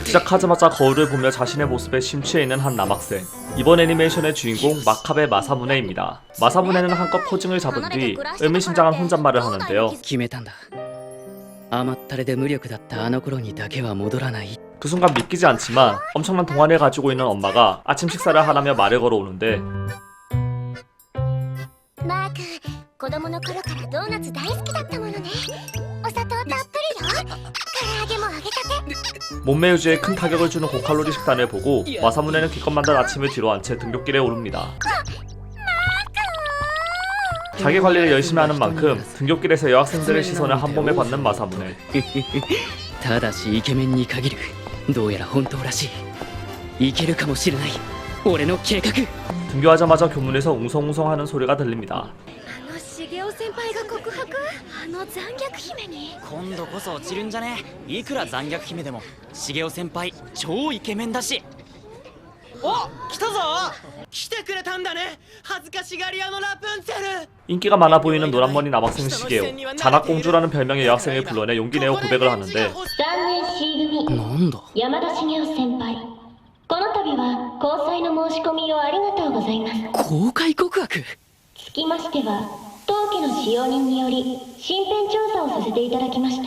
시작하자마자 거울을 보며 자신의 모습에 심취해 있는 한 남학생. 이번 애니메이션의 주인공 마카베 마사무네입니다. 마사무네는 한껏 포징을 잡은 뒤 의미심장한 혼잣말을 하는데요. 決めたんだ。甘ったれで無力だったあの頃にだけは戻らない。 그 순간 믿기지 않지만 엄청난 동안을 가지고 있는 엄마가 아침 식사를 하라며 말을 걸어오는데 マーク、子供の頃からドーナツ大好きだったものね。お砂糖たっぷりよ。唐揚げも揚げたて。 몸매 유지에 큰 타격을 주는 고칼로리 식단을 보고 마사무네는 기껏 만든 아침을 뒤로한 채 등굣길에 오릅니다. 자기 관리를 열심히 하는 만큼 등굣길에서 여학생들의 시선을 한 몸에 받는 마사무네. ただしイケメンに限る。どうやら本当らしい。いけるかもしれない。俺の計画。 등교하자마자 교문에서 웅성웅성하는 소리가 들립니다. 茂雄先輩が告白、残虐姫に。今度こそ落ちるんじゃね。いくら残虐姫でも茂雄先輩超イケメンだし。お、来たぞ。来てくれたんだね。恥ずかしがり屋のラプンツェル。 인기가 많아 보이는 노란머리 남학생 시게오. 자나공주라는 별명의 여학생을 불러내 용기 내어 고백을 하는데 3年 C 組なんだ。山田茂雄先輩、この度は交際の申し込みをありがとうございます。公開告白。つきましては当家の使用人により身辺調査をさせていただきました。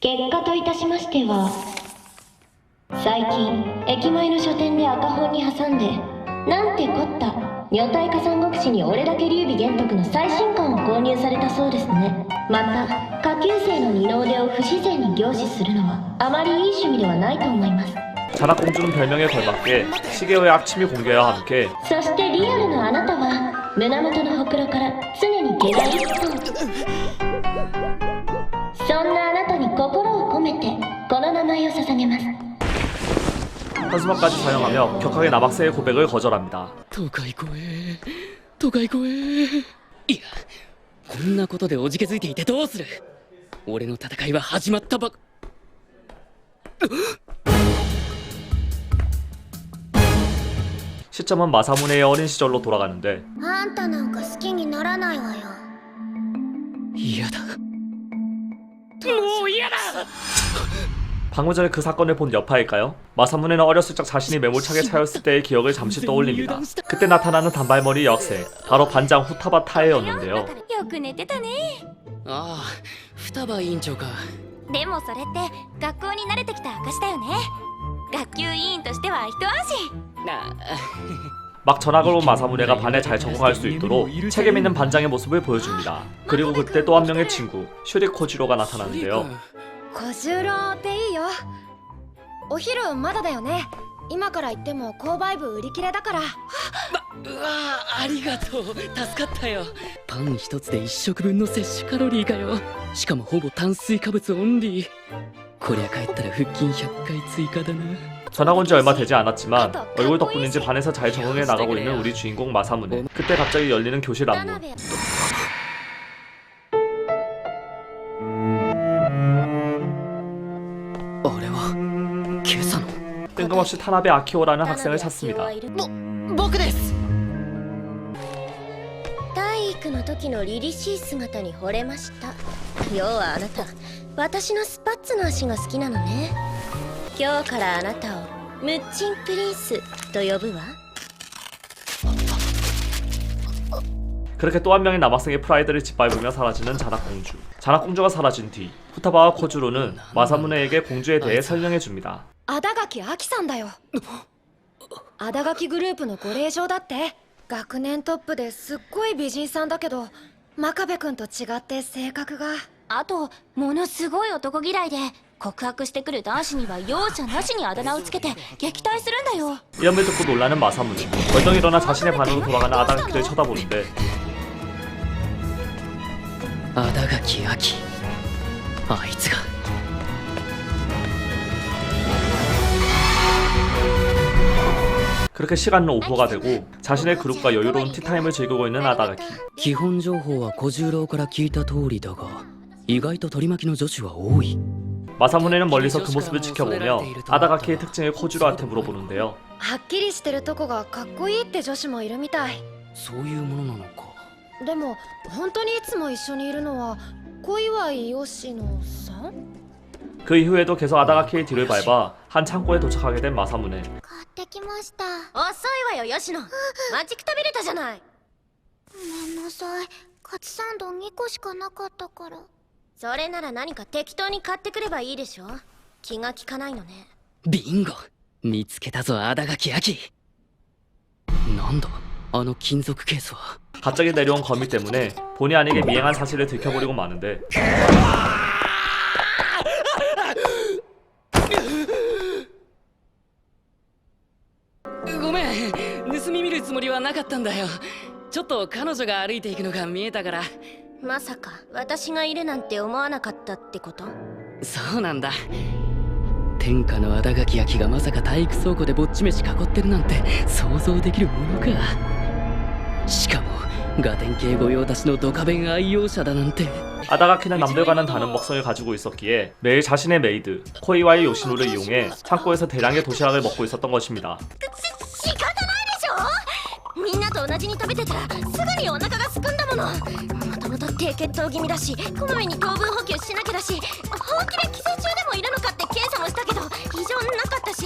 結果といたしましては、最近駅前の書店で赤本に挟んでなんてこった女体化三国志に俺だけ劉備玄徳の最新刊を購入されたそうですね。また下級生の二の腕を不自然に凝視するのはあまりいい趣味ではないと思います。 자나공주는 별명에 걸맞게 시게오의 악취미 공개와 함께 そしてリアルのあなたは胸元のほくろから常に下代一本。そんなあなたに心を込めてこの名前を捧げます。 현수막까지 사용하며 격하게 남학생의 고백을 거절합니다. 都会越え都会越え。いや、こんなことでおじけづいていてどうする。俺の戦いは始まったば。 시점은 마사무네의 어린 시절로 돌아가는데 あんたなんか好きにならないわよ。嫌だ。もう嫌だ。 방금 전에 그 사건을 본 여파일까요? 마사무네는 어렸을 적 자신이 매몰차게 차였을 때의 기억을 잠시 떠올립니다. 그때 나타나는 단발머리 여학생, 바로 반장 후타바 타에였는데요. よく寝てたね。ああ、双葉委員長か。でもそれって学校に慣れてきた証だよね。学級委員としては一安心。 막 전학을 온 마사무네가 반에 잘 적응할 수 있도록 책임 있는 반장의 모습을 보여줍니다. 그리고 그때 또 한 명의 친구, 슈리 코지로가 나타나는데요. 小十郎っていいよ。お昼まだだよね。今から行っても購買部売り切れだから。うわあ、ありがとう。助かったよ。パン一つで1食分の摂取カロリーかよ。しかもほぼ炭水化物オンリー。こりゃ帰ったら腹筋100回追加だな。 전학 온 지 얼마 되지 않았지만 얼굴 덕분인지 반에서 잘 적응해 나가고 있는 우리 주인공 마사무네. 그때 갑자기 열리는 교실 앞문. 뜬금없이 타나베 아키오라는 학생을 찾습니다. 僕です。体育の時の凛々しい姿に惚れました。要はあなた、私のスパッツの足が好きなのね。今日からあなたをムッチンプリンスと呼ぶわ。 그렇게 또 한 명의 남학생의 프라이드를 짓밟으며 사라지는 자나공주. 자나공주가 사라진 뒤 후타바와 코주로는 마사무네에게 공주에 대해 설명해줍니다. 新垣亜希さんだよ。新垣グループのご令嬢だって。学年トップですっごい美人さんだけど、真壁君と違って性格が。あとものすごい男嫌いで告白してくる男子には容赦なしにあだ名をつけて撃退するんだよ。 이런 말 듣고 놀라는 마사무네. 벌떡 일어나 자신의 반으로 돌아가는 아다가키를 쳐다보는데 新垣亜希、あいつが。 그렇게 시간은 오후가 되고 자신의 그룹과 여유로운 티타임을 즐기고 있는 아다가키. 基本情報は小十郎から聞いた通りだが、意外と取り巻きの女子は多い。 마사무네는 멀리서 그 모습을 지켜보며 아다가키의 특징을 코주로한테 물어보는데요. はっきりしてるとこがかっこいいって女子もいるみたい。そういうものなのか。でも本当にいつも一緒にいるのは小岩井吉野さん。그 이후에도 계속 아다가키의 뒤를 밟아 한 창고에 도착하게 된 마사무네. 買ってきました。遅いわよ吉野待ちくたびれたじゃないごめんなさい。カツサンド2個しかなかったから。それなら何か適当に買ってくればいいでしょ気が利かないのねビンゴ見つけたぞアダガキヤキなんだあの金属ケースは 갑자기 내려온 거미 때문에 본의 아니게 미행한 사실을 들켜버리고 마는데 ごめん盗み見るつもりはなかったんだよちょっと彼女が歩いていくのが見えたからまさか私がいるなんて思わなかったってことそうなんだ天下のアダガキヤキがまさか体育倉庫でぼっち飯囲ってるなんて想像できるものかしかもガテン系御用達のドカベン愛用者だなんて 아다가키는 남들과는 다른 먹성을 가지고 있었기에 매일 자신의 메이드 코이와의 요시노를 이용해 창고에서 대량의 도시락을 먹고 있었던 것입니다. 仕方ないでしょみんなと同じに食べてたらすぐにお腹がすくんだものもともと低血糖気味だしこまめに糖分補給しなきゃだし本気で寄生虫でもいるのかって検査もしたけど異常なかったし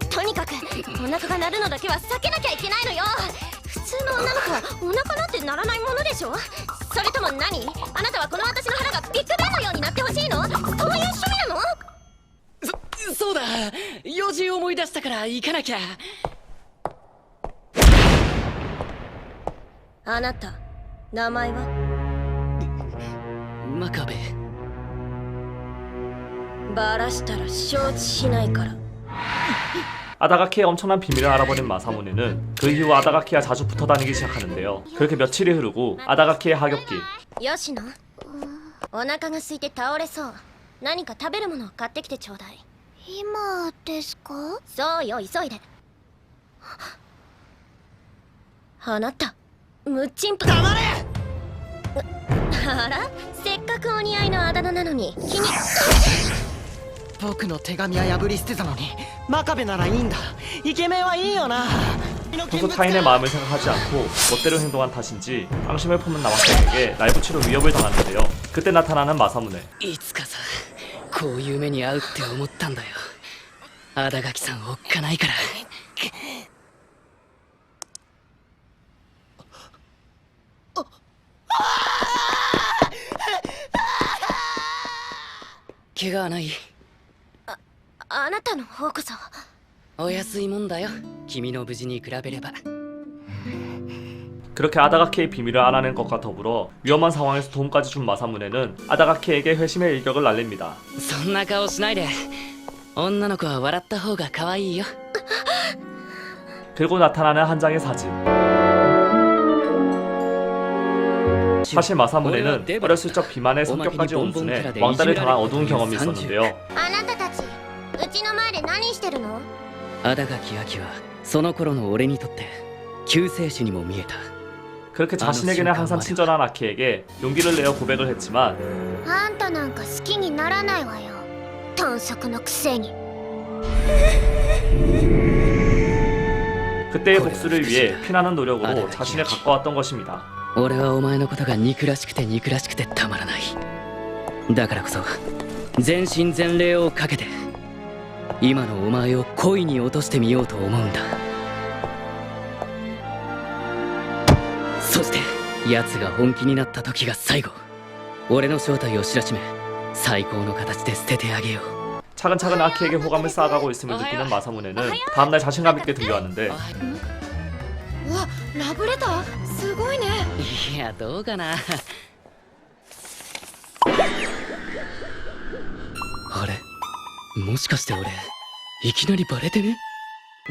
とにかくお腹が鳴るのだけは避けなきゃいけないのよ普通の女の子はお腹なんて鳴らないものでしょそれとも何あなたはこの私の腹がビッグベンのようになってほしいのそういう趣味なのそうだ用事思い出したから行かなきゃあなた名前は真壁バラしたら承知しないから 아다가키의 엄청난 비밀을 알아버린 마사무네는 그 이후 아다가키와 자주 붙어다니기 시작하는데요. 그렇게 며칠이 흐르고 아다가키의 하굣길 吉野お腹が空いて倒れそう何か食べるものを買ってきてちょうだい今ですか？そうよ急いであなたムッチンプ黙れあらせっかくお似合いのあだ名なのに気に僕の手紙は破り捨てたのに真壁ならいいんだイケメンはいいよな 평소 타인의 마음을 생각하지 않고 멋대로 행동한 탓인지 앙심을 품은 남학생에게 날붙이로 위협을 당하는데요. 그때 나타나는 마사무네. いつかさこういう目に遭うって思ったんだよアダガキさんおっかないから怪我はないあなたの方こそお安いもんだよ君の無事に比べれば 그렇게 아다가키의 비밀을 알아낸 것과 더불어 위험한 상황에서 도움까지 준 마사무네는 아다가키에게 회심의 일격을 날립니다. そんな顔しないで女の子は笑った方が可愛いよ 그리고 나타나는 한 장의 사진. 사실 마사무네는 어렸을 적 비만의 성격까지 온순해 왕따를 당한 어두운 경험이 있었는데요. あなたたちうちの前で何してるのアダガキヤキはその頃の俺にとって救世主にも見えた 그렇게 자신에게는 항상 친절한 아키에게 용기를 내어 고백을 했지만 あんたなんか好きにならないわよ。短足のくせに。 그때의 복수를 위해 피나는 노력으로 자신을 가꿔왔던 것입니다. 俺はお前のことが憎らしくて憎らしくてたまらないだからこそ全身全霊をかけて今のお前を恋に落としてみようと思うんだそして奴が本気になった時が最後俺の正体を知らしめ最高の形で捨ててあげよう 차근차근 아키에게 호감을 쌓아가고 있음을 느끼는 마사무네는 다음날 자신감 있게 들려왔는데 うわラブレターすごいねいやどうかなあれもしかして俺いきなりバレてね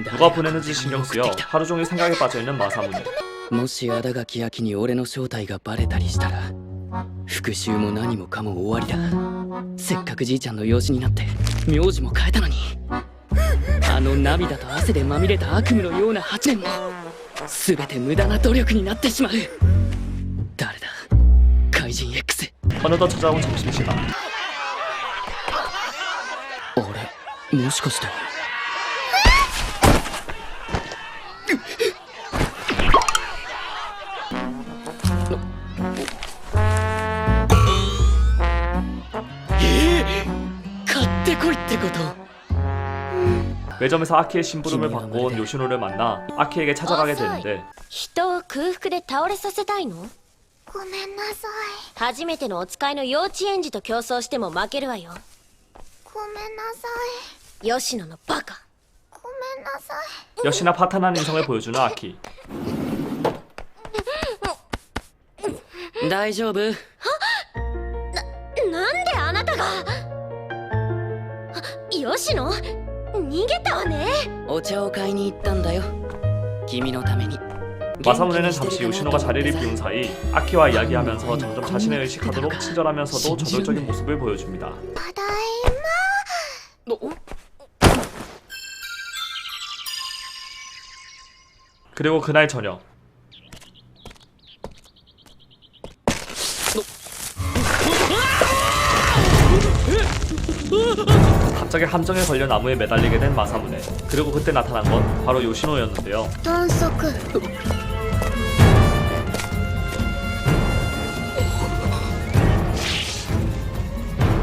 누가 보내는지 신경 쓰여 하루 종일 생각에 빠져있는 마사무네. もしアダガキヤキに俺の正体がバレたりしたら復讐も何もかも終わりだせっかくじいちゃんの養子になって名字も変えたのにあの涙と汗でまみれた悪夢のような8年も全て無駄な努力になってしまう誰だ怪人 X 어느덧 찾아온 점심시간. あれもしかして勝ってこいってこと。 매점에서 아키의 심부름을 받고 온 요시노를 만나 아키에게 찾아가게 되는데 人を空腹で倒れさせたいの？ごめんなさい。初めてのお使いの幼稚園児と競争しても負けるわよ。ごめんなさ吉野のバカ。い。ごめんなさい。 역시나 파탄한 인성을 보여주는 아키. 大丈夫？なんであなたが？吉野？逃げたわね。お茶を買いに行ったんだよ。君のために。 마사무네는 잠시 요시노가 자리를 비운 사이 아키와 이야기하면서 점점 자신을 의식하도록 친절하면서도 저돌적인 모습을 보여줍니다. ただいま。 그리고 그날 저녁 갑자기 함정에 걸려 나무에 매달리게 된 마사무네. 그리고 그때 나타난 건 바로 요시노였는데요. 豚足。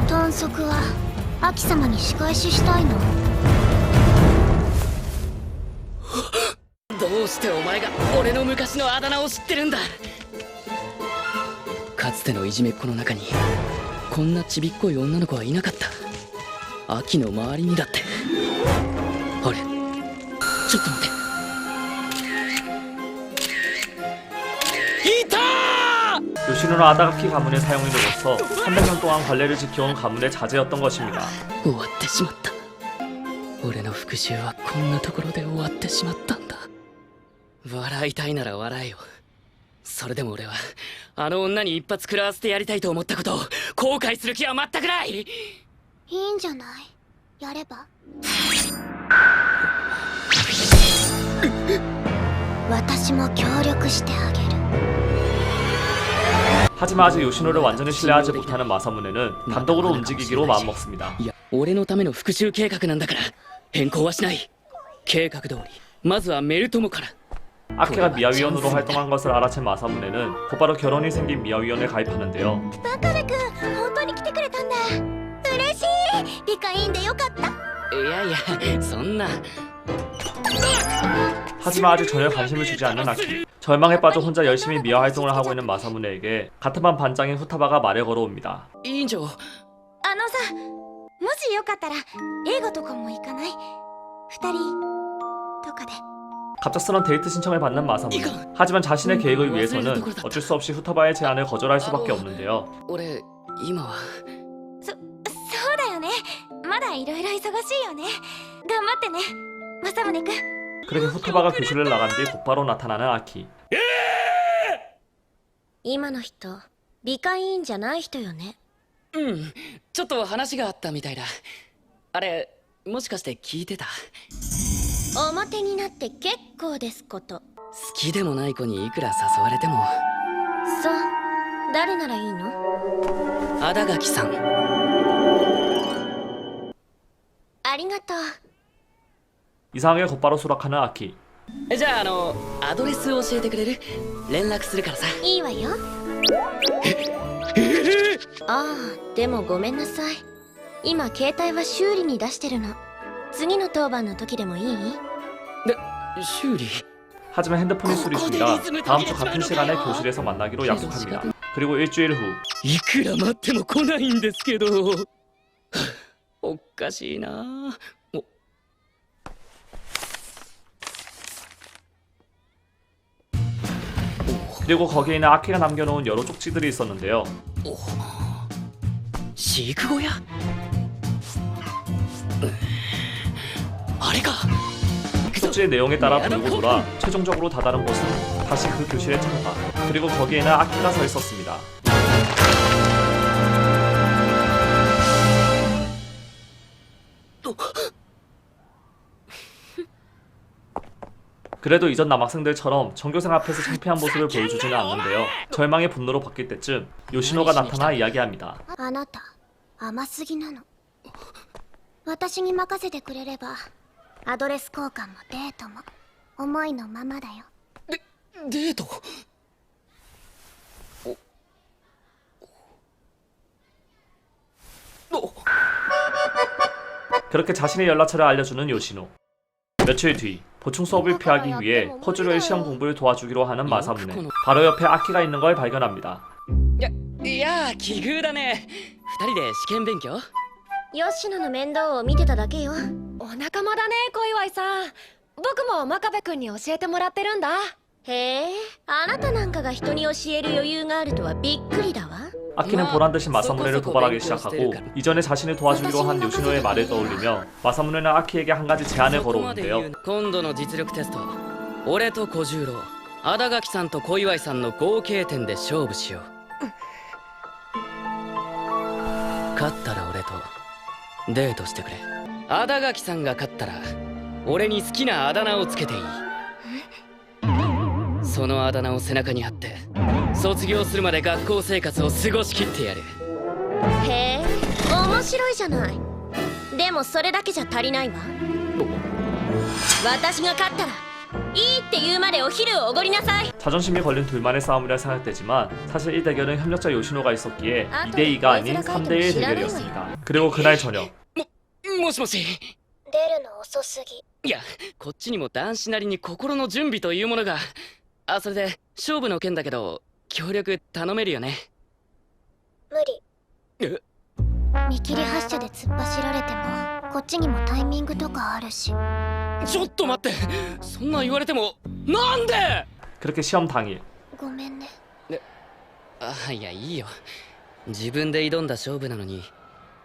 豚足はアキ様に仕返ししたいの。どうしてお前が俺の昔のあだ名を知ってるんだ。かつてのいじめっ子の中にこんなちびっこい女の子はいなかった。秋の周りにだって。あれ、ちょっと待って。いたー！ 요시노는 아다가키 가문의 사용인으로서 300년 동안 관례를 지켜온 가문의 자제였던 것입니다. 終わってしまった。俺の復讐はこんなところで終わってしまったんだ。笑いたいなら笑えよ。それでも俺はあの女に一発食らわせてやりたいと思ったことを後悔する気は全くない。いいんじゃない。やれば。私も協力してあげる。 하지만 아직 요시노를 완전히 신뢰하지 못하는 마사무네는 단독으로 움직이기로 마음먹습니다. いや、俺のための復讐計画なんだから変更はしない。計画通りまずはメルトモから。 아키가 미아위원으로 활동한 것을 알아챈 마사무네는 곧바로 결혼이 생긴 미아위원에 가입하는데요. バカルくん、本当に来てくれたんだ。嬉しい。理解員でよかった。いやいや、そんな。 하지만 아직 전혀 관심을 주지 않는 아키. 절망에 빠져 혼자 열심히 미아 활동을 하고 있는 마사무네에게 같은 반 반장인 후타바가 말을 걸어옵니다. 委員長。あのさ、もしよかったら映画とかも行かない？二人とかで。 갑작스런 데이트 신청을 받는 마사무네. 하지만 자신의 계획을 위해서는 어쩔 수 없이 후타바의 제안을 거절할 수밖에 없는데요. 俺今は。そうだよね。まだいろいろ忙しいよね。頑張ってね、政宗くん。 그렇게 후타바가 교실을 나간 뒤 곧바로 나타나는 아키. 今の人理解員じゃない人よね。うん、ちょっと話があったみたいだ。あれ、もしかして聞いてた？表になって結構ですこと。好きでもない子にいくら誘われても。そう、誰ならいいの？ada垣さん。ありがとう。 이상하게 곧바로 수락하는 아키. じゃあアドレス教えてくれる？連絡するからさ。いいわよ。ああ、でもごめんなさい。今携帯は修理に出してるの。次の当番の時でもいい？で、修理？ 하지만 핸드폰이 수리 중이라 다음 주 같은 시간에 교실에서 만나기로 약속합니다. 그리고 일주일 후 いくら待っても来ないんですけど。おかしいな。 그리고 거기에는 아키가 남겨놓은 여러 쪽지들이 있었는데요. 飼育小屋？あれか。 쪽지의 내용에 따라 돌고 돌아 최종적으로 다다른 곳은 다시 그 교실의 창가. 그리고 거기에는 아키가 서 있었습니다. 그래도 이전 남학생들처럼 전교생 앞에서 창피한 모습을 보여주지는 않는데요. 절망의 분노로 바뀔 때쯤 요시노가 나타나 이야기합니다. あなた甘すぎなの。私に任せてくれればアドレス交換もデートも思いのままだよ。デート？お。 그렇게 자신의 연락처를 알려주는 요시노. 며칠 뒤 보충 수업을 피하기 위해 코주로의 시험 공부를 도와주기로 하는 마사무네. 바로 옆에 아키가 있는 걸 발견합니다. いやー奇遇だね。二人で試験勉強？吉野の面倒を見てただけよ。お仲間だね小岩井さん。僕も真壁君に教えてもらってるんだ。へえ、あなたなんかが人に教える余裕があるとはびっくりだわ。 아키는 보란듯이 마사무네를 도발하기 시작하고 이전에 자신을 도와주기로 한 요시노의 말을 떠올리며 마사무네는 아키에게 한 가지 제안을 걸어오는데요. 今度の実力テスト、俺と小十郎、新垣さんと小岩井さんの合計点で勝負しよう。勝ったら俺とデートしてくれ。新垣さんが勝ったら俺に好きなあだ名をつけていい。そのあだ名を背中に貼って卒業するまで学校生活を過ごしきってやる。へえ、面白いじゃない。でもそれだけじゃ足りないわ。私が勝ったらいいって言うまでお昼をおごりなさい。 자존심이 걸린 둘만의 싸움이라 생각되지만 사실 이 대결은 협력자 요시노가 있었기에 2대2가 아닌 3대1 대결이었습니다. 그리고 그날 저녁 もしもし。出るの遅すぎ。いや、こっちにも男子なりに心の準備というものが。あ、それで勝負の件だけど協力頼めるよね。無理。見切り発車で突っ走られてもこっちにもタイミングとかあるし。ちょっと待って、そんな言われてもなんで。 그렇게 시험 당일 ごめんね。あ、いやいいよ。自分で挑んだ勝負なのに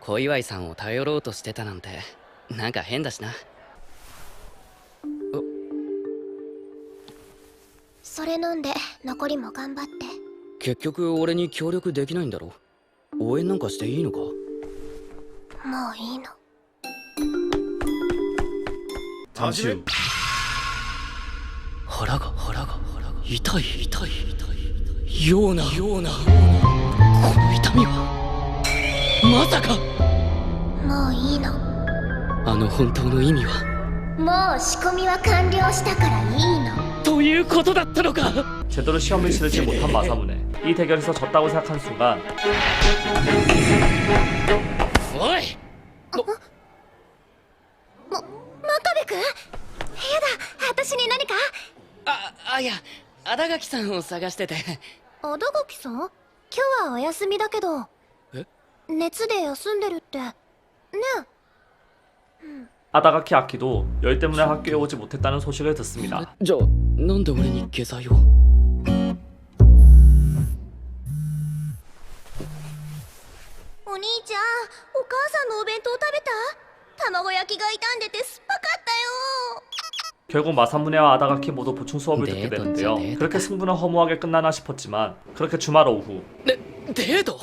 小岩井さんを頼ろうとしてたなんてなんか変だしな。それ飲んで残りも頑張って。結局俺に協力できないんだろ。応援なんかしていいのか。もういいの。 잠시 후 腹が痛いようなこの痛みはまさか。もういいの。あの本当の意味はもう仕込みは完了したからいいの。ということだったのか。 제대로 시험을 치르지 못한 마사무네. 이 대결에서 졌다고 생각한 순간 おい。真壁くん？やだ、私に何か？いや、新垣さんを探してて。新垣さん？今日はお休みだけど。え？熱で休んでるって。ね。 아다가키 아키도 열 때문에 학교에 오지 못했다는 소식을 듣습니다. じゃあなんで俺に下剤を。お兄ちゃん、お母さんのお弁当食べた？卵焼きが傷んでて酸っぱかったよ。 결국 마사무네와 아다가키 모두 보충 수업을 듣게 되는데요. 그렇게 승부는 허무하게 끝나나 싶었지만 그렇게 주말 오후 デート？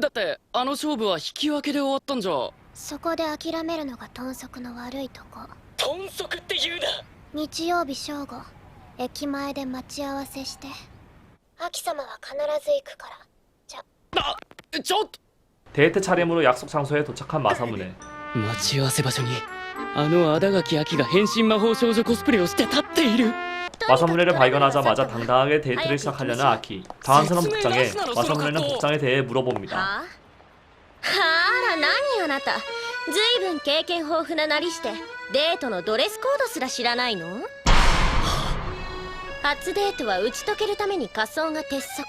だってあの勝負は引き分けで終わったんじゃ。そこで諦めるのが豚足の悪いとこ。豚足って言うな。日曜日正午、駅前で待ち合わせして。秋様は必ず行くから。じゃ。ちょっと。 데이트 차림으로 약속 장소에 도착한 마사무네. 待ち合わせ場所にあの新垣亜希が変身魔法少女コスプレをして立っている。 마사무네를 발견하자마자 당당하게 데이트를 시작하려는 아키. 당황스러운 복장에 마사무네는 복장에 대해 물어봅니다. あら何あなた、ずいぶん経験豊富ななりしてデートのドレスコードすら知らないの？初デートは打ち解けるために仮装が鉄則。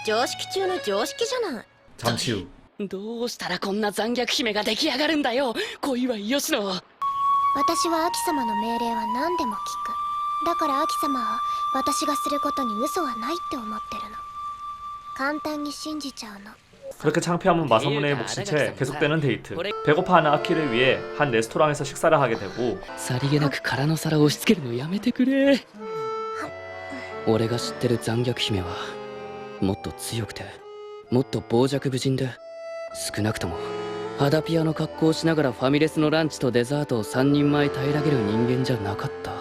常識中の常識じゃない。 잠시 후 どうしたらこんな残虐姫が出来上がるんだよ、小岩井吉野。私は秋様の命令は何でも聞く。だから秋様は私がすることに嘘はないって思ってるの。簡単に信じちゃうの。 그렇게 창피함은 마사무네의 몫인 채 계속되는 데이트. 배고파하는 아키를 위해 한 레스토랑에서 식사를 하게 되고 さりげなく空の皿を押し付けるのやめてくれ。俺が知ってる残虐姫はもっと強くてもっと傍若無人で、少なくとも肌ピアの格好をしながらファミレスのランチとデザートを3人前平らげる人間じゃなかった。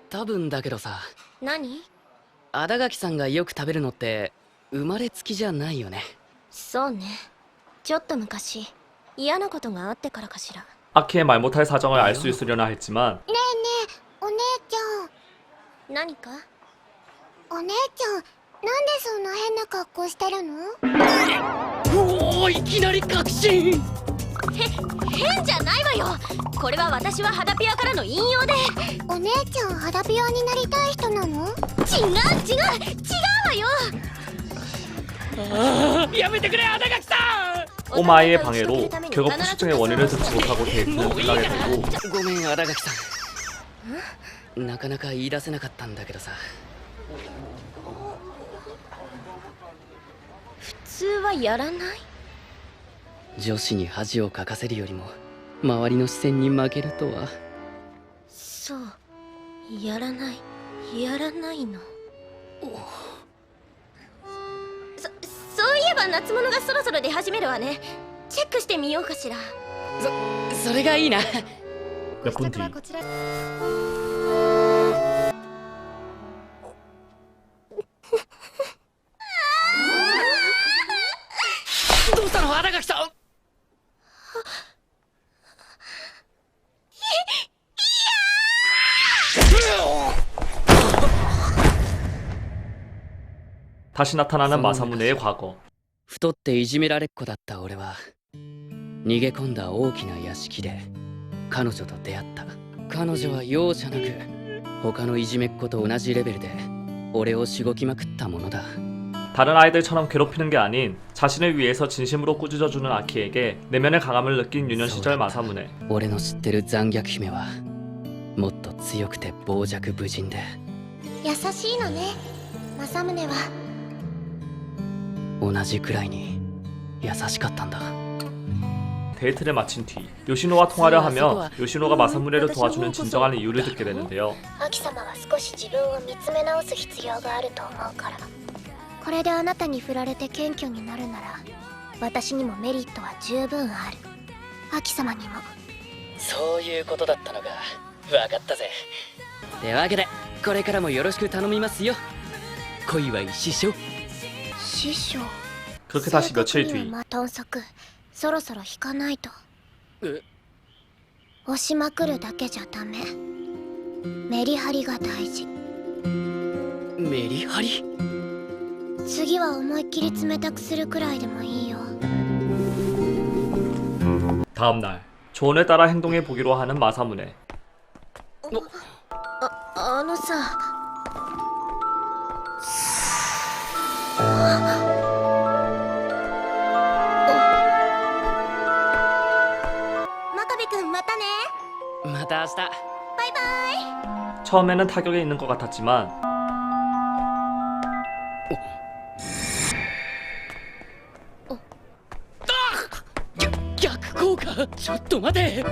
多分だけどさ。何？新垣さんがよく食べるのって生まれつきじゃないよね。そうね。ちょっと昔嫌なことがあってからかしら。 아키의 말 못할 사정을 알 수 있으려나 했지만 ねえねえ、お姉ちゃん。何か？お姉ちゃん、なんでそんな変な格好してるの？おお、いきなり確信。変じゃないわよ。これは私は肌ピアからの引用で。お姉ちゃん肌ピアになりたい人なの？違うわよ。やめてくれ新垣さ 꼬마아이의 방해로 결국 후식증의 원인을 듣지 못하고 데이트는 끝나게 되고 んごめん新垣さんなかなか言い出せなかったんだけどさ普通はやらない。女子に恥をかかせるよりも周りの視線に負けるとはそうやらないの。そういえば夏物がそろそろ出始めるわね。チェックしてみようかしら。それがいいな 몇 분 뒤 こちら どうしたの新垣さん다시 나타나는 마사무네의 과거. 太っていじめられっ子だった俺は逃げ込んだ大きな屋敷で彼女と出会った。彼女は容赦なく他のいじめっ子と同じレベルで俺をしごきまくったものだ。 다른 아이들처럼 괴롭히는 게 아닌 자신을 위해서 진심으로 꾸짖어주는 아키에게 내면의 강함을 느낀 유년 시절 마사무네. 俺の知ってる残虐姫はもっと強くて傍若無人で優しいのね政宗は。同じくらいに優しかったんだ。 데이트를 마친 뒤 요시노와 통화를 하며 요시노가 마사무네를 도와주는 진정한 이유를 듣게 되는데요. アキ様は少し自分を見つめ直す必要があると思うから。これであなたに振られて謙虚になるなら私にもメリットは十分ある。アキ様にも。そういうことだったのか。分かったぜ。ってわけでこれからもよろしく頼みますよ。小岩井師匠。師匠。 그렇게 다시 며칠 뒤 豚足そろそろ引かないと。え押しまくるだけじゃダメ。メリハリが大事。メリハリ次は思いっきり冷たくするくらいでもいいよ。 다음날 조언을 따라 행동해 보기로 하는 마사무네. あのさ。真壁くんまたね。また明日。バイバイ。 처음에는 타격에 있는 것 같았지만 逆効果ちょっと待て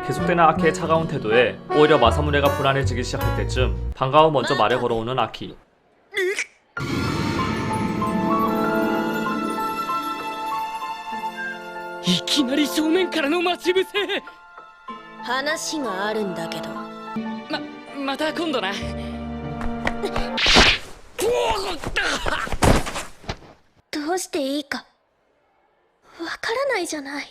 계속되는 아키의 차가운 태도에 오히려 마사무네가 불안해지기 시작할 때쯤 반가워 먼저 말에 걸어오는 아키. いきなり正面からの待ち伏せ話があるんだけど。また今度などうしていいかわからないじゃない。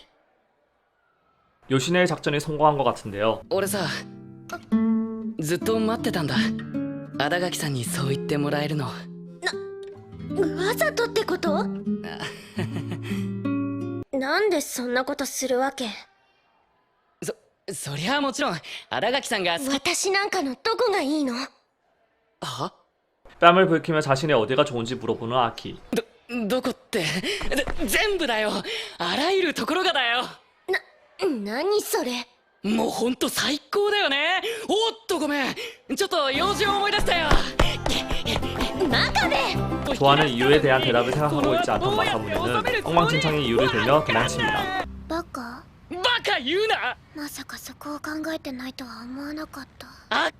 요시네의 작전이 성공한 것 같은데요. 俺さずっと待ってたんだ新垣さんにそう言ってもらえるのわざとってこと？なんでそんなことするわけ？そりゃもちろん新垣さんが私なんかのどこがいいの？は 뺨을 붉히며 자신의 어디가 좋은지 물어보는 아키. どこって全部だよあらゆるところがだよ何それ？もうほんと最高だよねおっとごめんちょっと用事を思い出したよ 좋아하는 이유에 대한 대답을 생각하고 있지 않던 마사무네는 엉망진창의 이유를 대며 도망칩니다. バカ？バカ言うなまさかそこを考えてないとは思わなかった。呆れる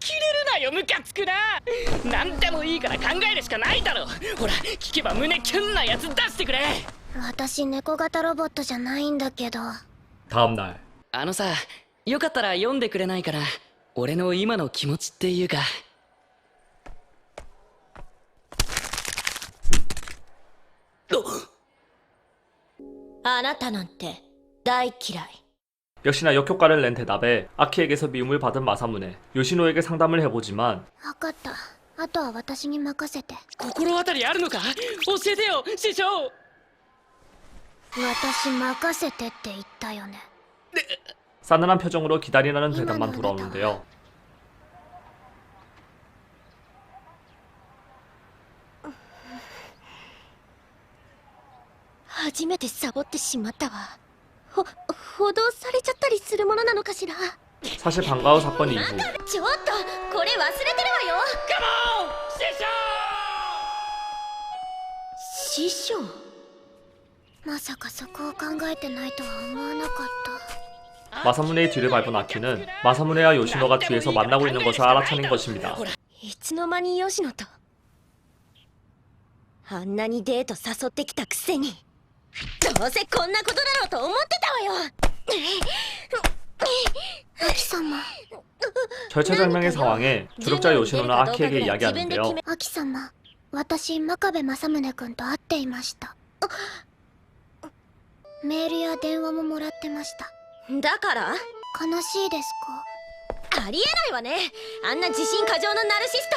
なよムカつくな何でもいいから考えるしかないだろほら聞けば胸キュンなやつ出してくれ私猫型ロボットじゃないんだけど。 다음날 あのさよかったら読んでくれないかな俺の今の気持ちっていうかあなたなんて大嫌い。 역시나 역효과를 낸 대답에 아키에게서 미움을 받은 마사무네. 요시노에게 상담을 해보지만 分かった。あとは私に任せて。心当たりあるのか？教えてよ師匠。私任せてって言ったよね。 싸늘한 표정으로 기다리라는 대답만 돌아오는데요. 初めてサボってしまったわ。補導されちゃったりするものなのかしら。 사실 방과 후 사건 이후 ちょっとこれ忘れてるわよ。師匠。まさかそこを考えてないとは思わなかった。 마사무네의 뒤를 밟은 아키는 마사무네와 요시노가 뒤에서 만나고 있는 것을 알아차린 것입니다. いつの間に吉野とあんなにデート誘ってきたくせに、どうせこんなことだろうと思ってたわよ。アキ様、 절체절명의 상황에 조력자 요시노는 아키에게 이야기하는데요. アキ様、私真壁正宗君と会っていました。メールや電話ももらってました。だから悲しいですか？ありえないわね、あんな自信過剰のナルシスト。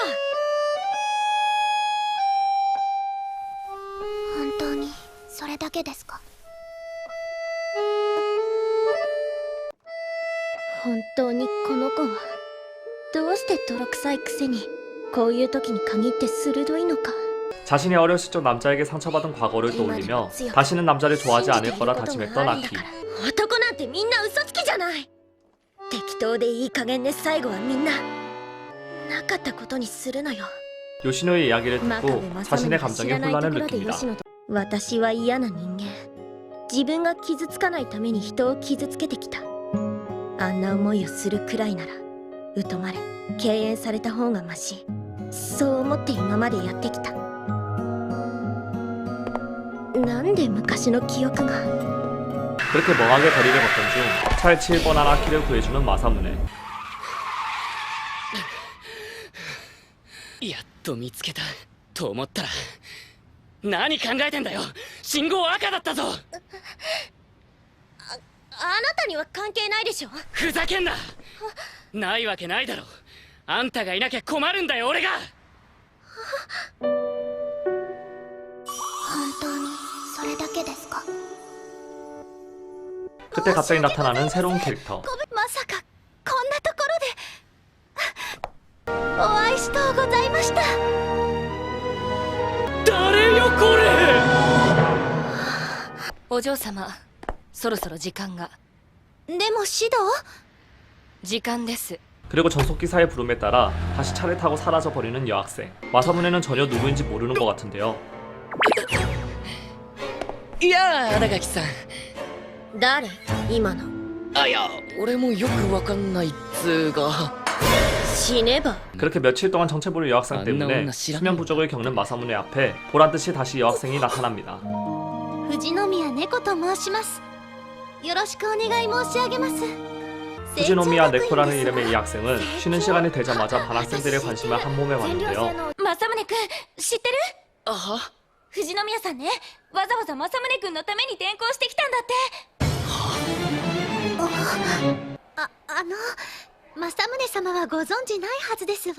本当にそれだけですか？本当にこの子はどうして泥臭いくせにこういう時に限って鋭いのか。 자신이 어렸을 적 남자에게 상처받은 과거를 떠올리며 다시는 남자를 좋아하지 않을 거라 다짐했던 아키. 男なんてみんな嘘つきじゃない。適当でいい加減で最後はみんななかったことにするのよ。 요시노의 이야기를 真 듣고 壁正 자신의 宗が知 감정에 らないと 혼란을 ころで 느낍니다. 吉野と。私は嫌な人間。自分が傷つかないために人を傷つけてきた。あんな思いをするくらいなら疎まれ敬遠された方がマシ。そう思って今までやってきた。なんで昔の記憶が。 그렇게 멍하게 거리를 걷던 중 차에 치일 뻔한 아키를 구해주는 마사무네. やっと見つけたと思ったら、何考えてんだよ。信号赤だったぞ。あなたには関係ないでしょ。ふざけんな。ないわけないだろ。あんたがいなきゃ困るんだよ俺が。本当にそれだけですか？ 그때 갑자기 나타나는 새로운 캐릭터. まさかこんなところでお会いしとうございました。誰よこれ。お嬢様、そろそろ時間が。でも指導？時間です。 그리고 전속기사의 부름에 따라 다시 차를 타고 사라져버리는 여학생. 마사무네는 전혀 누구인지 모르는 것 같은데요. いやあ、新垣さん。誰？今の。あ、いや俺もよくわかんないっつーが。死ねば。 그렇게 며칠 동안 정체 모를 여학생 때문에 수면 부족을 겪는 마사무네 앞에 보란듯이 다시 여학생이 나타납니다. 富士宮猫と申します。よろしくお願い申し上げます。 후지노미야 네코라는 이름의 이 학생은 쉬는 시간이 되자마자 반학생들의 관심을 한 몸에 받는데요. 正宗くん知ってる？あは。富士宮さんね、わざわざ正宗くんのために転校してきたんだって。正宗様はご存じないはずですわ。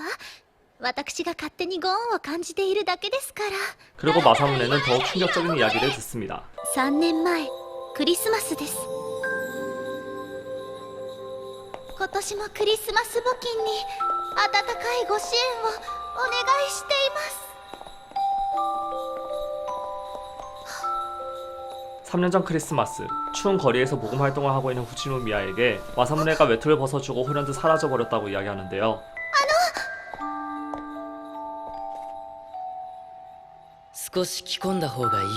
私が勝手にご恩を感じているだけですから。 그리고 마사무네는 더욱 충격적인 이야기를 듣습니다. 3年前クリスマスです。今年もクリスマス募金に温かいご支援をお願いしています。 3년 전 크리스마스, 추운 거리에서 모금 활동을 하고 있는 후치노미야에게 마사무네가 외투를 벗어주고 홀연듯 사라져버렸다고 이야기하는데요. 少し着込んだ方がいい。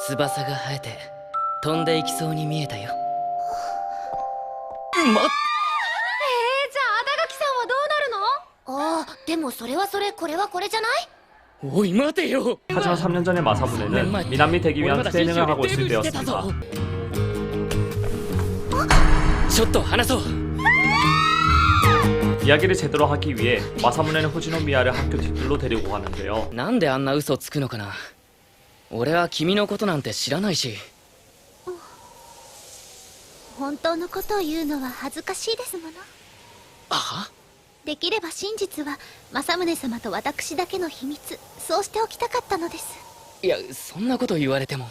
翼が生えて飛んでいきそうに見えたよ。じゃあ新垣さんはどうなるの？ああ、でもそれはそれ、これはこれじゃない？おい待てよ。 하지만 3년 전의 마사무네는 미남이 되기 위한 트레이닝을 하고 있을 때였습니다. ちょっと話そう。 이야기를 제대로 하기 위해 마사무네는 후지노미야를 학교 뒷길로 데리고 가는데요. なんであんな嘘つくのかな。俺は君のことなんて知らないし。本当のことを言うのは恥ずかしいですもの。あは。できれば真実は政宗様と私だけの秘密、そうしておきたかったのです。いや、そんなこと言われても。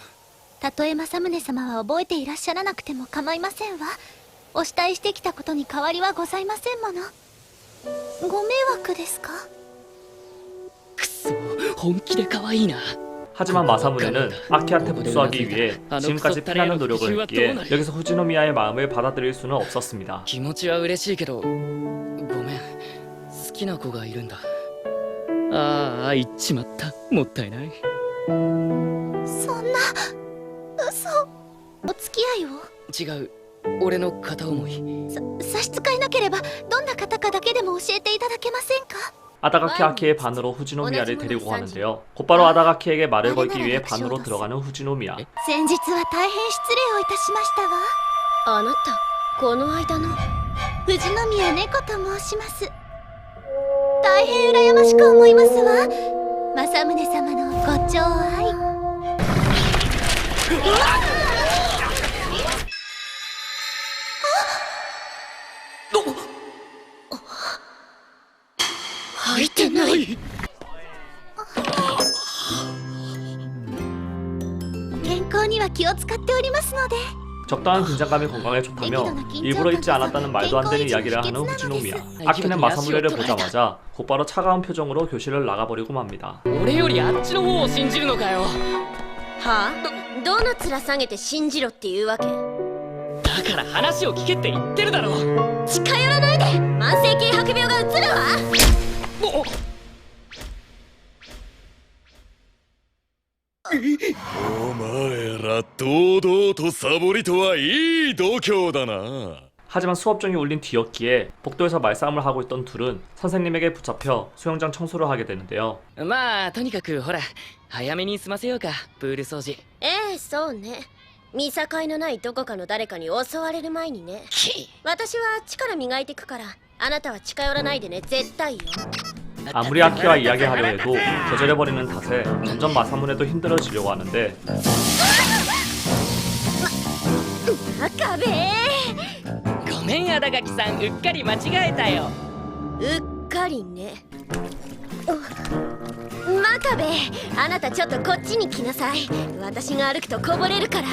たとえ政宗様は覚えていらっしゃらなくても構いませんわ。お慕いしてきたことに変わりはございませんもの。ご迷惑ですか？くそ、本気で可愛いな。 하지만 마사무네는 아키한테 복수하기 위해 지금까지 피나는 노력을 했기에 여기서 후지노미야의 마음을 받아들일 수는 없었습니다. 気持ちは嬉しいけど、ごめん、好きな子がいるんだ。ああ、言っちまった。もったいない。そんな嘘。お付き合いを？違う、俺の片思い。差し支えなければどんな方かだけでも教えていただけませんか？ 아다가키 아키의 반으로 후지노미야를 데리고 가는데요. 곧바로 아다가키에게 말을 걸기 위해 반으로 들어가는 후지노미야. 先日は大変失礼をいたしましたわ。あなたこの間の富士宮猫と申します。大変羨ましく思いますわ。政宗様のご寵愛。開いてない。健康には気を使っておりますので。 적당한 긴장감이 건강에 좋다며 일부러 잊지 않았다는 말도 안 되는 이야기를 하는 후지노미야. 아키는 마사무네를 보자마자 곧바로 차가운 표정으로 교실을 나가버리고 맙니다. 俺よりあっちの方を信じるのかよ。はあ？どの面下げて信じろっていうわけ？だから話を聞けって言ってるだろ。近寄らないで。慢性軽薄病がうつるわ。お前ら堂々とサボりとはいい度胸だな. 하지만 수업 중이 울린 뒤였기에 복도에서 말싸움을 하고 있던 둘은 선생님에게 붙잡혀 수영장 청소를 하게 되는데요. まあとにかくほら、早めに済ませようか、プール掃除。ええ、そうね。見境のないどこかの誰かに襲われる前にね。私は力磨いてくから、あなたは近寄らないでね、絶対よ。 아무리 아키와 이야기하려 해도 거절해버리는 탓에 점점 마사무네도 힘들어지려고 하는데 真壁。ごめん、あだがきさん、うっかり間違えたよ。うっかりね。真壁、あなたちょっとこっちに来なさい。私が歩くとこぼれるから。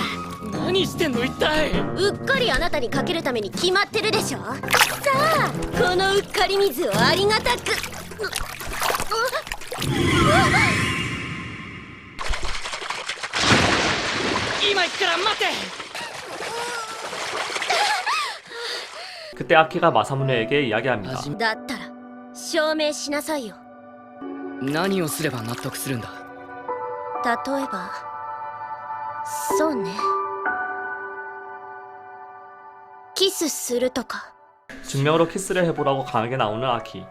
何してんの一体。うっかりあなたにかけるために決まってるでしょ。さあ、このうっかり水をありがたく。今行くから待って。 그때 아키가 마사무네에게 이야기합니다. だったら証明しなさいよ。何をすれば納得するんだ。例えばそうね、キスするとか。 증명으로 키스를 해보라고 강하게 나오는 아키.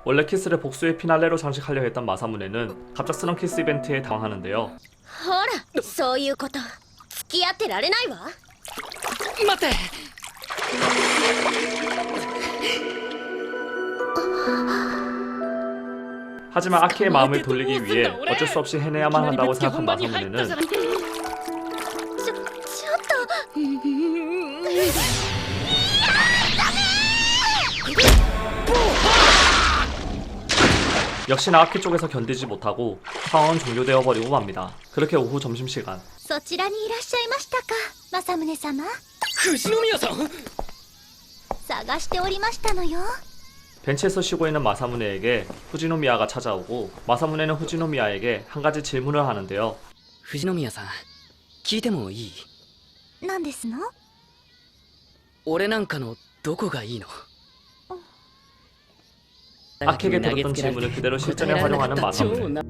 원래 키스를 복수의 피날레로 장식하려 했던 마사무네는 갑작스런 키스 이벤트에 당황하는데요. ほら、そういうこと。付き合ってられないわ。待って。 하지만 아키의 마음을 돌리기 위해 어쩔 수 없이 해내야만 한다고 생각한 마사무네는 ちょっと。 역시나 아키 쪽에서 견디지 못하고 상황은 종료되어 버리고 맙니다. 그렇게 오후 점심시간. そちらにいらっしゃいましたか、政宗様。富士宮さん。探しておりましたのよ。 벤치에서 쉬고 있는 마사무네에게 후지노미야가 찾아오고 마사무네는 후지노미야에게 한 가지 질문을 하는데요. 富士宮さん、聞いてもいい？何ですの？俺なんかのどこがいいの？ 아키에게 들었던 질문을 그대로 실전에 활용하는 마사무네.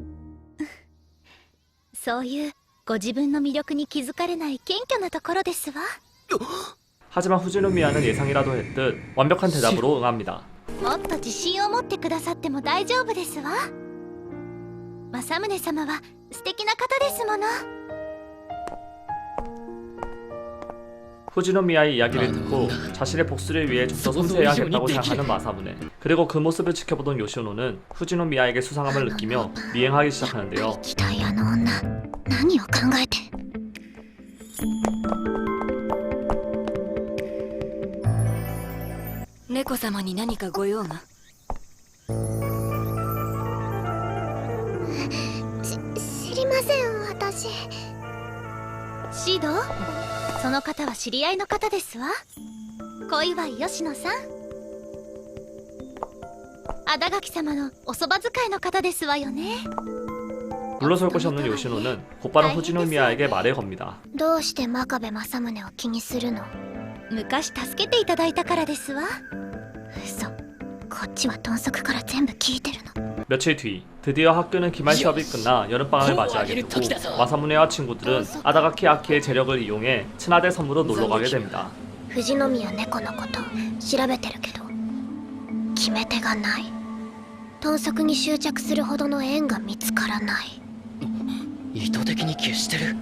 そういうご自分の魅力に気づかれない謙虚なところですわ。 하지만 후지노미야는 예상이라도 했듯 완벽한 대답으로 응합니다. もっと自信を持ってくださっても大丈夫ですわ。政宗様は素敵な方ですもの。 후지노미야의 이야기를 듣고 자신의 복수를 위해 좀 더 섬세해야겠다고 생각하는 마사무네. 그리고 그 모습을 지켜보던 요시오노는 후지노미야에게 수상함을 느끼며 미행하기 시작하는데요. 期待あの女、何を考えて。猫様に何かご用が？ません私シドその方は知り合いの方ですわ小祝吉野さんada垣様のおそば使いの方ですわよね 물러설 곳이 없는 요시노는 곧바로 후지노미야에게 말을 겁니다. どうして真壁正宗を気にするの昔助けていただいたからですわ嘘こっちは豚足から全部聞いてるの 며칠 뒤 드디어 학교는 기말 시합이 끝나 여름방학을 맞이하게 되고 마사무네와 친구들은 아다가키 아키의 재력을 이용해 친아대 섬으로 놀러가게 됩니다. 富士宮猫のこと調べてるけど決め手がない豚足に執着するほどの縁が見つからない意図的に消してる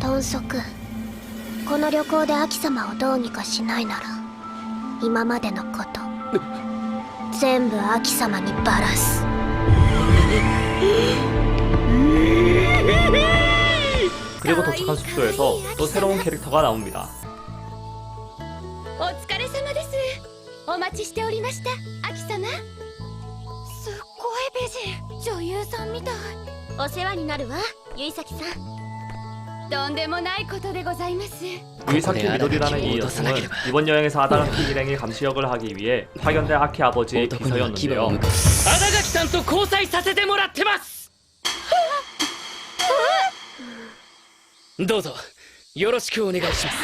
豚足この旅行でアキ様をどうにかしないなら今までのこと全部アキ様にバラす 그리고 도착한 숙소에서 또 새로운 캐릭터가 나옵니다. お疲れ様ですお待ちしておりましたアキ様すっごい美人女優さんみたいお世話になるわゆいさきさんとんでもないことでございます 유이사키 미도리라는 이 여성은 이번 여행에서 아다가키 일행의 감시 역을 하기 위해 파견된 아키 아버지의 男には牙を 비서였는데요. 向くada垣さんと交際させてもらってますどうぞよろしくお願いします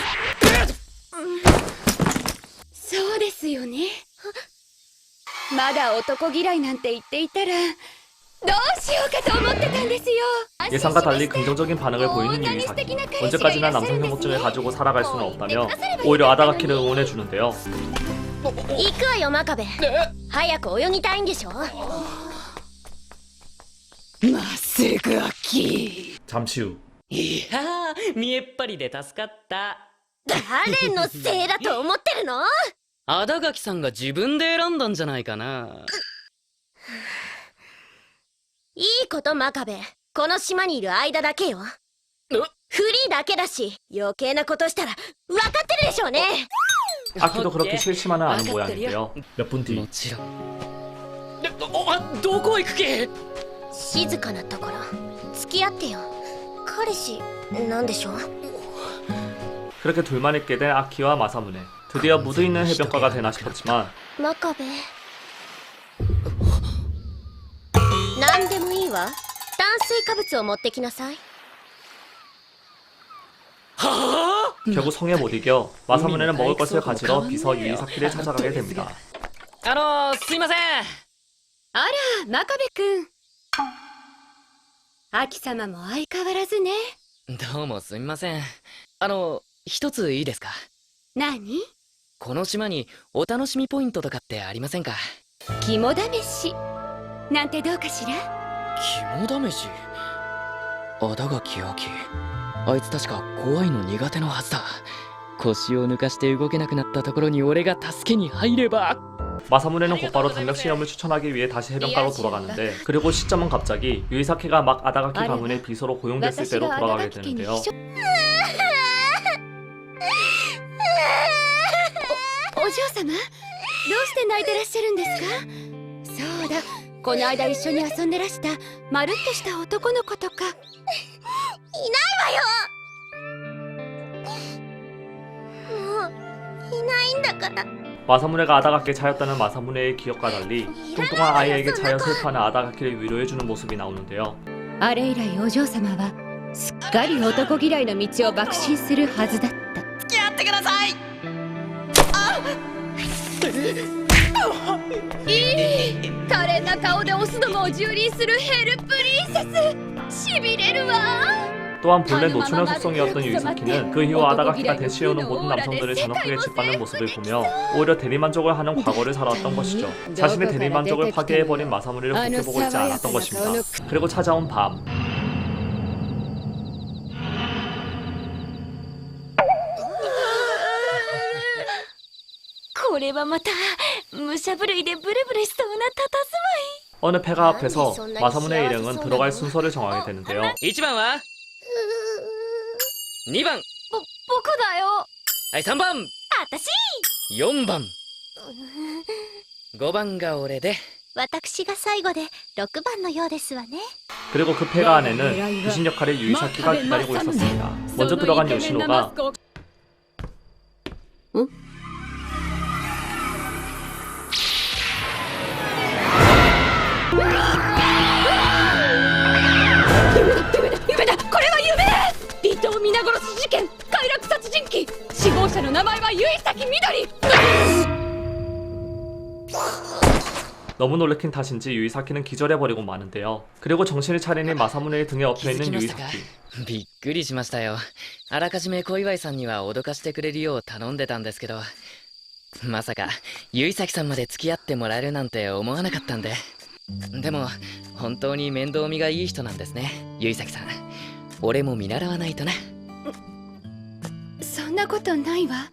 そうですよねまだ男嫌いなんて言っていたらどうしようかと思ってたんですよ 예상과 달리 긍정적인 반응을 보이는 유이사키. 언제까지나 남성 혐오증을 가지고 살아갈 수는 없다며 오히려 아다가키를 응원해주는데요. 行くわよ真壁早く泳ぎたいんでしょまっすぐ秋 잠시 후 いやー見えっ張りで助かった誰のせいだと思ってるのada垣さんが自分で選んだんじゃないかないいこと真壁この島にいる間だけよフリーだけだし余計なことしたら分かってるでしょうね 아키도 그렇게 싫지만은 않은 모양인데요. 몇 분 も 뒤 ちろんどこ行く気静かなところ付き合ってよ彼氏なんでしょう 그렇게 둘만 있게 된 아키와 마사무네. 드디어 무드 있는 해변가가 되나 싶었지만 真壁何でもいいわ炭水化物を持ってきなさい 결국 성에 못 이겨 마사무네는 먹을 것을 가지러 비서 유이사키를 찾아가게 됩니다. すいませんあら真壁くんアキ様も相変わらずねどうもすみません一ついいですか何この島にお楽しみポイントとかってありませんか肝試しなんてどうかしら肝試しada垣秋あいつ確か怖いの苦手のはずだ腰を抜かして動けなくなったところに俺が助けに入れば 마사무네는 곧바로 담력 시험을 추천하기 위해 다시 해변가로 돌아가는데 그리고 시점은 갑자기 유이사키가 막 아다가키 가문의 비서로 고용됐을 때로 돌아가게 되는데요. お嬢様どうして泣いてらっしゃるんですかそうだこの間一緒に遊んでらしたまるっとした男の子とかいないわよもういないんだから 마사무네가 아다가키에 차였다는 마사무네의 기억과 달리 뚱뚱한 아이에게 차여 슬퍼하는 아다가키를 위로해주는 모습이 나오는데요. あれ以来お嬢様はすっかり男嫌いの道を爆心するはずだった付き合ってください可憐な顔でオスどもを蹂躙するヘルプリンセスしびれるわ 또한 본래 노처녀 속성이었던 유이사키는 그 이후 아다가키가 대시해오는 모든 남성들을 잔혹하게 짓밟는 모습을 보며 오히려 대리만족을 하는 과거를 살아왔던 것이죠. 자신의 대리만족을 파괴해버린 마사무네를 지켜보고 있지 않았던 것입니다. 그리고 찾아온 밤. これはまた武者震いでブルブルしそうな佇 어느 폐가 앞에서 마사무네 일행은 들어갈 순서를 정하게 되는데요. 1番は2番僕だよはい3番私4番5番が俺で私が最後で6番のようですわね。 그리고 그 폐가 안에는 귀신 역할의 유이사키가 기다리고 있었습니다. 먼저 들어간 요시노가 너무 놀래킨 탓인지 유이사키는 기절해버리고 마는데요. 그리고 정신을 차리니 마사무네의 등에 気づ 엎여있는 きましたか 유이사키. びっくりしましたよ。あらかじめ小祝さんには脅かしてくれるよう頼んでたんですけど、まさか結崎さんまで付き合ってもらえるなんて思わなかったんで。でも本当に面倒見がいい人なんですね、結崎さん。俺も見習わないとな。そんなことないわ。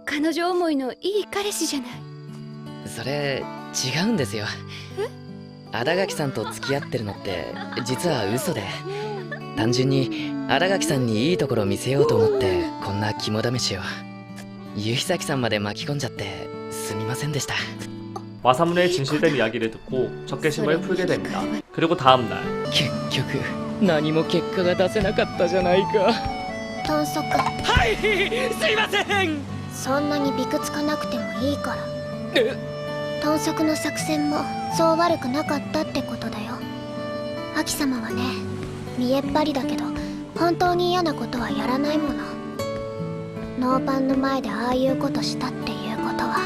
彼女思いのいい彼氏じゃない。それ違うんですよ。新垣さんと付き合ってるのって実は嘘で、単純に新垣さんにいいところ見せようと思ってこんな肝試しを。結崎さんまで巻き込んじゃってすみませんでした。 마사무네의 진실된 이야기를 듣고 적개심을 풀게 됩니다. 그리고 다음날 結局何も結果が出せなかったじゃないか。豚足、はいすいません。そんなにびくつかなくてもいいから。え、豚足の作戦もそう悪くなかったってことだよ。アキ様はね、見えっ張りだけど本当に嫌なことはやらないもの。ノーパンの前でああいうことしたっていうことは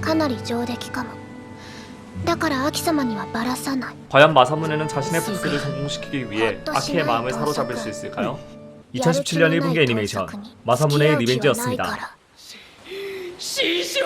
かなり上出来かも。だからアキ様にはバラさない。 과연 마사무네는 자신의 복수를 성공시키기 위해 아키의 마음을 사로잡을 수 있을까요? 2017년 1분기 애니메이션 마사무네의 리벤지였습니다. 師匠